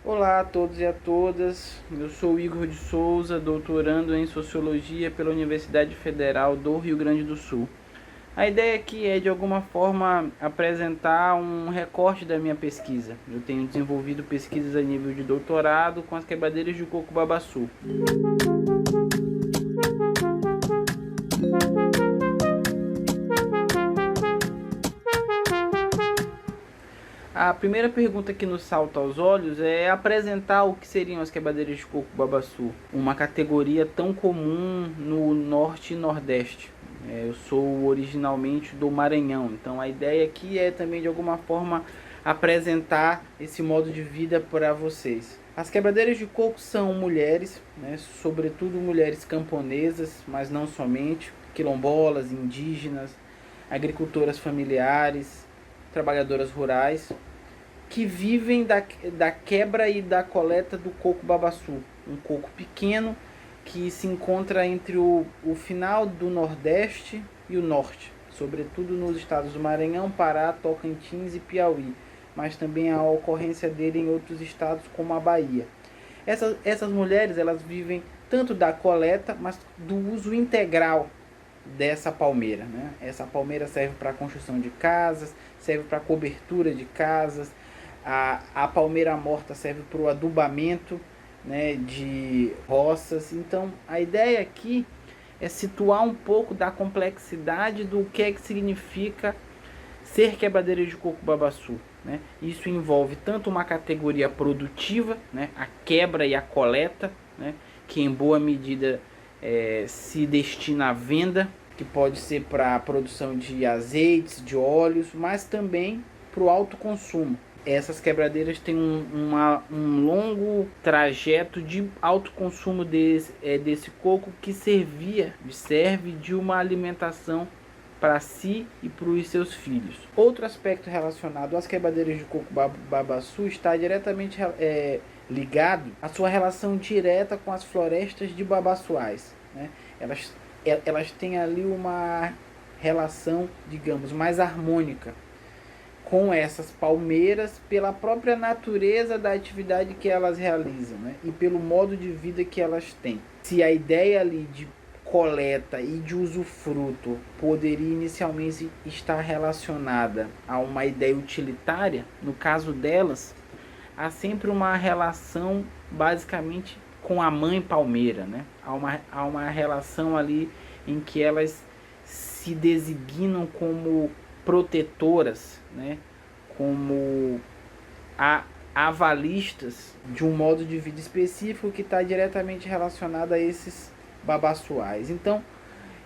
Olá a todos e a todas, eu sou Igor de Souza, doutorando em Sociologia pela Universidade Federal do Rio Grande do Sul. A ideia aqui é, de alguma forma, apresentar um recorte da minha pesquisa. Eu tenho desenvolvido pesquisas a nível de doutorado com as quebradeiras de coco-babaçu. A primeira pergunta que nos salta aos olhos é apresentar o que seriam as quebradeiras de coco-babaçu, uma categoria tão comum no Norte e Nordeste. Eu sou originalmente do Maranhão, então a ideia aqui é também de alguma forma apresentar esse modo de vida para vocês. As quebradeiras de coco são mulheres, sobretudo mulheres camponesas, mas não somente, quilombolas, indígenas, agricultoras familiares, trabalhadoras rurais, que vivem da quebra e da coleta do coco-babaçu, um coco pequeno que se encontra entre o final do Nordeste e o Norte, sobretudo nos estados do Maranhão, Pará, Tocantins e Piauí, mas também a ocorrência dele em outros estados como a Bahia. Essas mulheres, elas vivem tanto da coleta, mas do uso integral dessa palmeira. Essa palmeira serve para a construção de casas, serve para a cobertura de casas. A palmeira morta serve para o adubamento, de roças. Então, a ideia aqui é situar um pouco da complexidade do que é que significa ser quebradeira de coco-babaçu. Isso envolve tanto uma categoria produtiva, a quebra e a coleta, que em boa medida se destina à venda, que pode ser para a produção de azeites, de óleos, mas também para o autoconsumo. Essas quebradeiras têm um longo trajeto de autoconsumo desse coco, que serve de uma alimentação para si e para os seus filhos. Outro aspecto relacionado às quebradeiras de coco-babaçu está diretamente ligado à sua relação direta com as florestas de babaçuais. Elas têm ali uma relação, digamos, mais harmônica com essas palmeiras pela própria natureza da atividade que elas realizam, e pelo modo de vida que elas têm. Se a ideia ali de coleta e de usufruto poderia inicialmente estar relacionada a uma ideia utilitária, no caso delas, há sempre uma relação basicamente com a mãe palmeira. Há uma relação ali em que elas se designam como protetoras, como avalistas de um modo de vida específico que está diretamente relacionado a esses babaçuais. Então,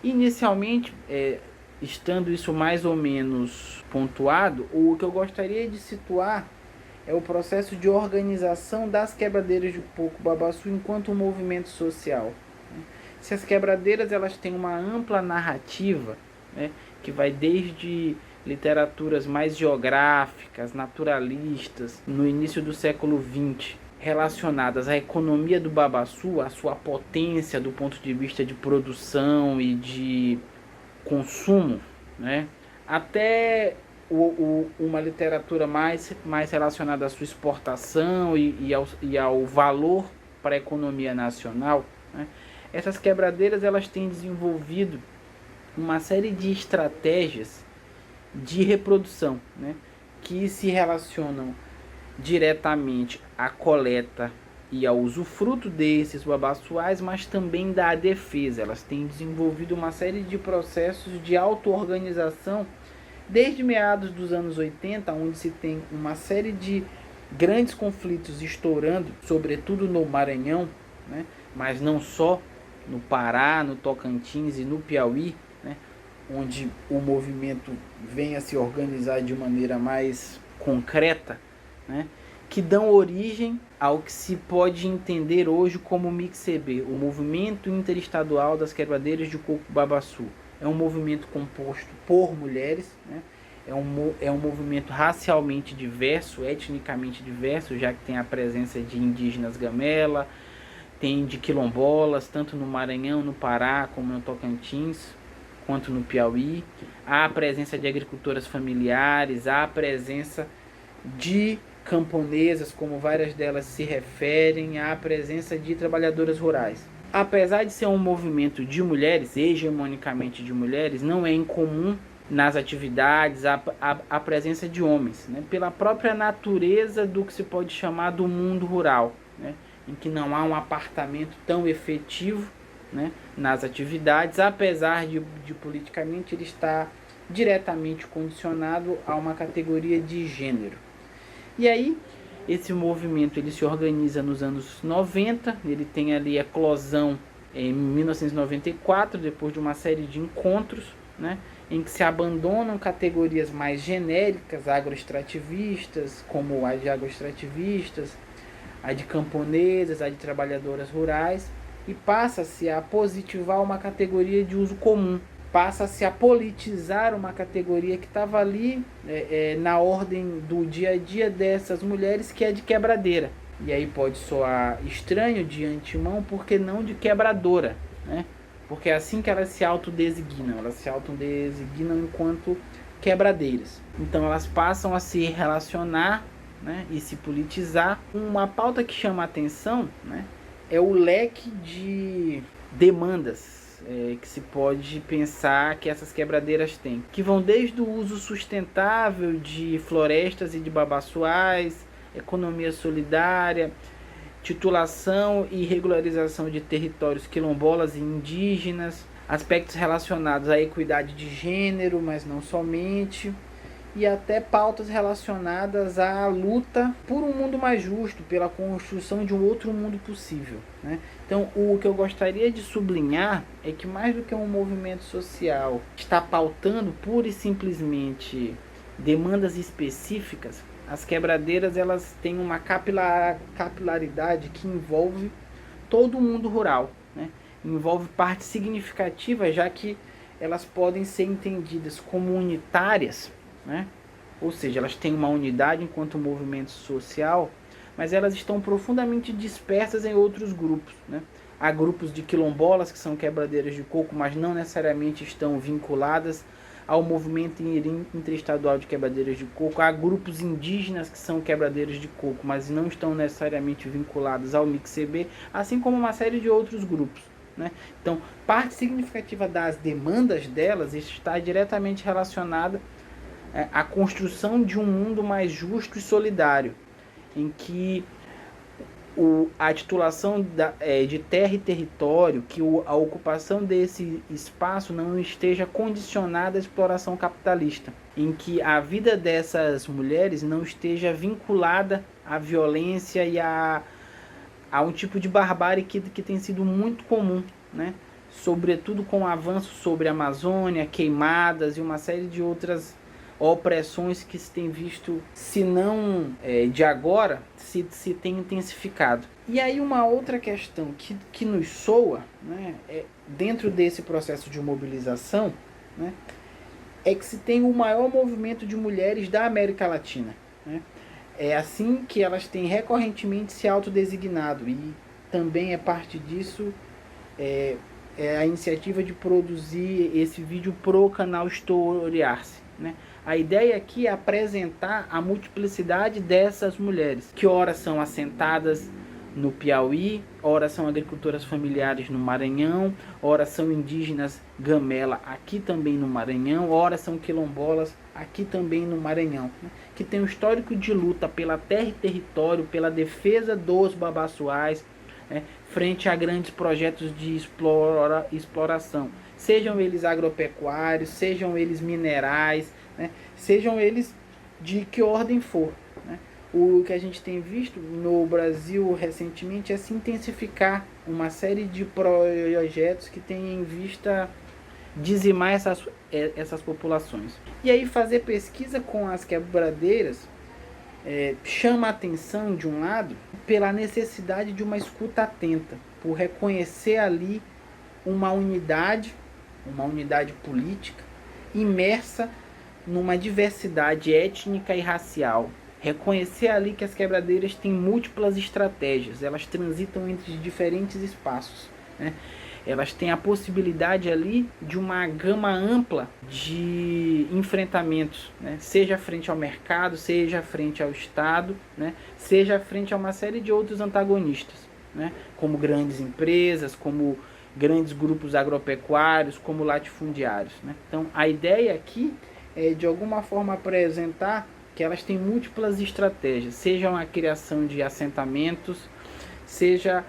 inicialmente, estando isso mais ou menos pontuado, o que eu gostaria de situar é o processo de organização das quebradeiras de coco-babaçu enquanto um movimento social. Se as quebradeiras elas têm uma ampla narrativa, que vai desde literaturas mais geográficas, naturalistas, no início do século XX, relacionadas à economia do babaçu, à sua potência do ponto de vista de produção e de consumo, até uma literatura mais relacionada à sua exportação e ao valor para a economia nacional. Essas quebradeiras elas têm desenvolvido uma série de estratégias de reprodução, que se relacionam diretamente à coleta e ao usufruto desses babaçuais, mas também da defesa. Elas têm desenvolvido uma série de processos de auto-organização desde meados dos anos 80, onde se tem uma série de grandes conflitos estourando, sobretudo no Maranhão, mas não só, no Pará, no Tocantins e no Piauí, onde o movimento vem a se organizar de maneira mais concreta, que dão origem ao que se pode entender hoje como MICB, o Movimento Interestadual das Quebradeiras de Coco-Babaçu. É um movimento composto por mulheres, é um movimento racialmente diverso, etnicamente diverso, já que tem a presença de indígenas gamela, tem de quilombolas, tanto no Maranhão, no Pará, como no Tocantins, quanto no Piauí. Há a presença de agricultoras familiares, há a presença de camponesas, como várias delas se referem, à presença de trabalhadoras rurais. Apesar de ser um movimento de mulheres, hegemonicamente de mulheres, não é incomum nas atividades a presença de homens, né? Pela própria natureza do que se pode chamar do mundo rural, né? Em que não há um apartamento tão efetivo, né, nas atividades, apesar de politicamente ele estar diretamente condicionado a uma categoria de gênero. E aí, esse movimento ele se organiza nos anos 90, ele tem ali a eclosão em 1994, depois de uma série de encontros, né, em que se abandonam categorias mais genéricas, agroextrativistas, como a de agroextrativistas, a de camponesas, a de trabalhadoras rurais, e passa-se a positivar uma categoria de uso comum, passa-se a politizar uma categoria que estava ali na ordem do dia a dia dessas mulheres, que é de quebradeira. E aí pode soar estranho de antemão, porque não de quebradora, né? Porque é assim que elas se autodesignam, enquanto quebradeiras. Então elas passam a se relacionar, né, e se politizar. Uma pauta que chama a atenção, né, é o leque de demandas que se pode pensar que essas quebradeiras têm, que vão desde o uso sustentável de florestas e de babaçoais, economia solidária, titulação e regularização de territórios quilombolas e indígenas, aspectos relacionados à equidade de gênero, mas não somente, e até pautas relacionadas à luta por um mundo mais justo, pela construção de um outro mundo possível, né? Então, o que eu gostaria de sublinhar é que, mais do que um movimento social está pautando pura e simplesmente demandas específicas, as quebradeiras elas têm uma capilaridade que envolve todo o mundo rural, né? Envolve parte significativa, já que elas podem ser entendidas como unitárias, né? Ou seja, elas têm uma unidade enquanto movimento social, mas elas estão profundamente dispersas em outros grupos, né? Há grupos de quilombolas que são quebradeiras de coco, mas não necessariamente estão vinculadas ao movimento interestadual de quebradeiras de coco. Há grupos indígenas que são quebradeiras de coco, mas não estão necessariamente vinculados ao MICB, assim como uma série de outros grupos, né? Então, parte significativa das demandas delas está diretamente relacionada à construção de um mundo mais justo e solidário, em que a titulação de terra e território, que a ocupação desse espaço não esteja condicionada à exploração capitalista, em que a vida dessas mulheres não esteja vinculada à violência e a um tipo de barbárie que tem sido muito comum, né? Sobretudo com o avanço sobre a Amazônia, queimadas e uma série de outras opressões que se tem visto, se não de agora, se tem intensificado. E aí uma outra questão que nos soa, né, dentro desse processo de mobilização, né, é que se tem o maior movimento de mulheres da América Latina, né? É assim que elas têm recorrentemente se autodesignado, e também é parte disso a iniciativa de produzir esse vídeo pro canal Historiar-se, né? A ideia aqui é apresentar a multiplicidade dessas mulheres, que ora são assentadas no Piauí, ora são agricultoras familiares no Maranhão, ora são indígenas Gamela aqui também no Maranhão, ora são quilombolas aqui também no Maranhão, né? Que tem um histórico de luta pela terra e território, pela defesa dos babaçoais, né, frente a grandes projetos de exploração, sejam eles agropecuários, sejam eles minerais, né, sejam eles de que ordem for, né. O que a gente tem visto no Brasil recentemente é se intensificar uma série de projetos que têm em vista dizimar essas populações. E aí fazer pesquisa com as quebradeiras chama a atenção, de um lado, pela necessidade de uma escuta atenta, por reconhecer ali uma unidade política imersa numa diversidade étnica e racial. Reconhecer ali que as quebradeiras têm múltiplas estratégias, elas transitam entre diferentes espaços, né? Elas têm a possibilidade ali de uma gama ampla de enfrentamentos, né? Seja frente ao mercado, seja frente ao Estado, né? Seja frente a uma série de outros antagonistas, né? Como grandes empresas, como grandes grupos agropecuários, como latifundiários, né? Então a ideia aqui é de alguma forma apresentar que elas têm múltiplas estratégias, seja a criação de assentamentos, seja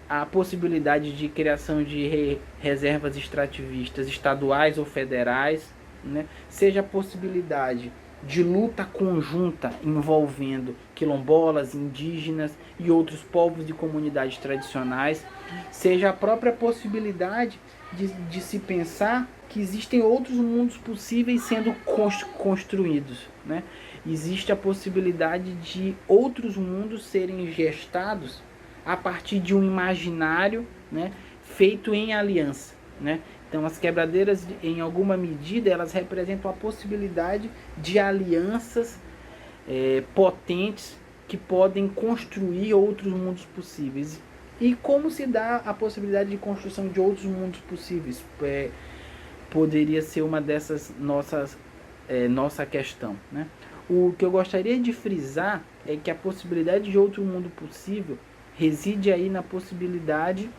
a possibilidade de criação de reservas extrativistas estaduais ou federais, né? Seja a possibilidade de luta conjunta envolvendo quilombolas, indígenas e outros povos e comunidades tradicionais, seja a própria possibilidade de se pensar que existem outros mundos possíveis sendo construídos, né? Existe a possibilidade de outros mundos serem gestados a partir de um imaginário, né, feito em aliança, né? Então as quebradeiras, em alguma medida, elas representam a possibilidade de alianças potentes que podem construir outros mundos possíveis. E como se dá a possibilidade de construção de outros mundos possíveis? Poderia ser uma dessas nossa questão, né? O que eu gostaria de frisar é que a possibilidade de outro mundo possível reside aí na possibilidade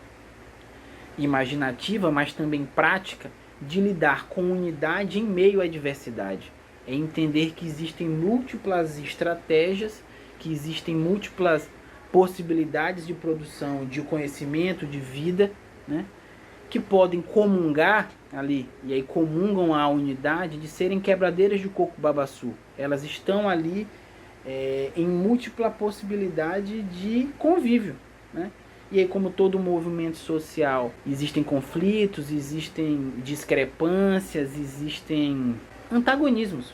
imaginativa, mas também prática, de lidar com unidade em meio à diversidade. É entender que existem múltiplas estratégias, que existem múltiplas possibilidades de produção de conhecimento, de vida, né, que podem comungar ali, e aí comungam a unidade de serem quebradeiras de coco babaçu. Elas estão ali em múltipla possibilidade de convívio, né? E aí, como todo movimento social, existem conflitos, existem discrepâncias, existem antagonismos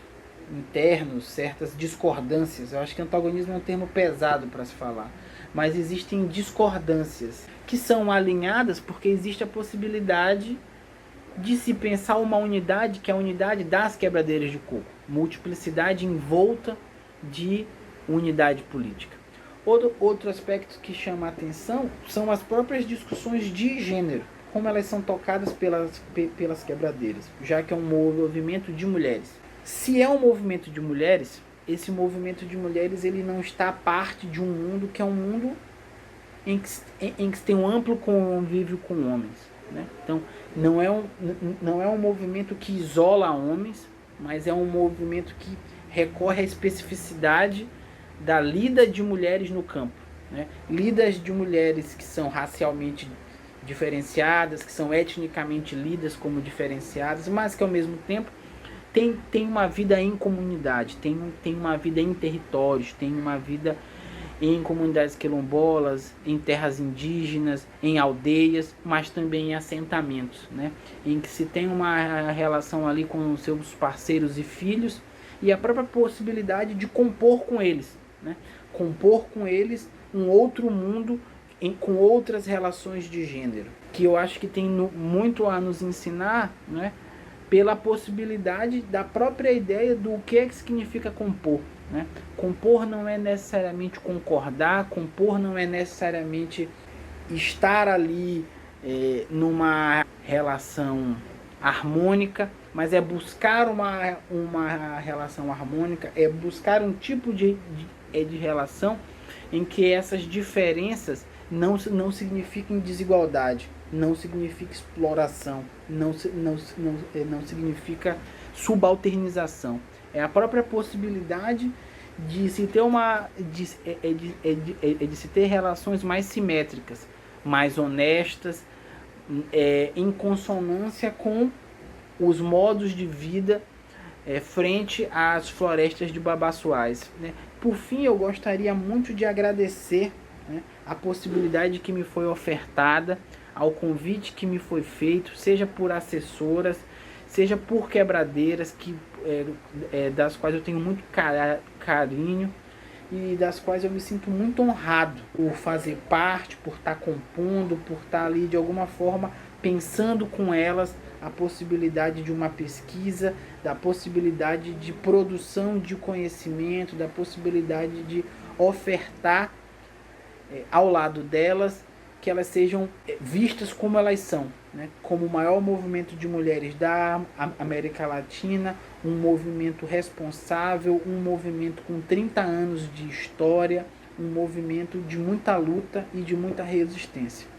internos, certas discordâncias. Eu acho que antagonismo é um termo pesado para se falar, mas existem discordâncias que são alinhadas porque existe a possibilidade de se pensar uma unidade, que é a unidade das quebradeiras de coco, multiplicidade envolta de unidade política. Outro aspecto que chama a atenção são as próprias discussões de gênero, como elas são tocadas pelas quebradeiras, já que é um movimento de mulheres. Se é um movimento de mulheres, esse movimento de mulheres ele não está parte de um mundo que é um mundo em que se tem um amplo convívio com homens, né? Então não é um movimento que isola homens, mas é um movimento que recorre à especificidade da lida de mulheres no campo, né? Lidas de mulheres que são racialmente diferenciadas, que são etnicamente lidas como diferenciadas, mas que ao mesmo tempo tem uma vida em comunidade, tem uma vida em territórios, tem uma vida em comunidades quilombolas, em terras indígenas, em aldeias, mas também em assentamentos, né? Em que se tem uma relação ali com seus parceiros e filhos e a própria possibilidade de compor com eles, né? Compor com eles um outro mundo com outras relações de gênero, que eu acho que tem muito a nos ensinar, né? Pela possibilidade da própria ideia do que é que significa compor, né? Compor não é necessariamente concordar, compor não é necessariamente estar ali numa relação harmônica, mas é buscar uma relação harmônica, é buscar um tipo de relação em que essas diferenças não signifiquem desigualdade, não significa exploração, não significa subalternização. É a própria possibilidade de se ter de se ter relações mais simétricas, mais honestas, em consonância com os modos de vida frente às florestas de babaçuais, né? Por fim, eu gostaria muito de agradecer, né, a possibilidade que me foi ofertada, ao convite que me foi feito, seja por assessoras, seja por quebradeiras, das quais eu tenho muito carinho e das quais eu me sinto muito honrado por fazer parte, por estar compondo, por estar ali de alguma forma pensando com elas a possibilidade de uma pesquisa, da possibilidade de produção de conhecimento, da possibilidade de ofertar ao lado delas que elas sejam vistas como elas são, né? Como o maior movimento de mulheres da América Latina, um movimento responsável, um movimento com 30 anos de história, um movimento de muita luta e de muita resistência.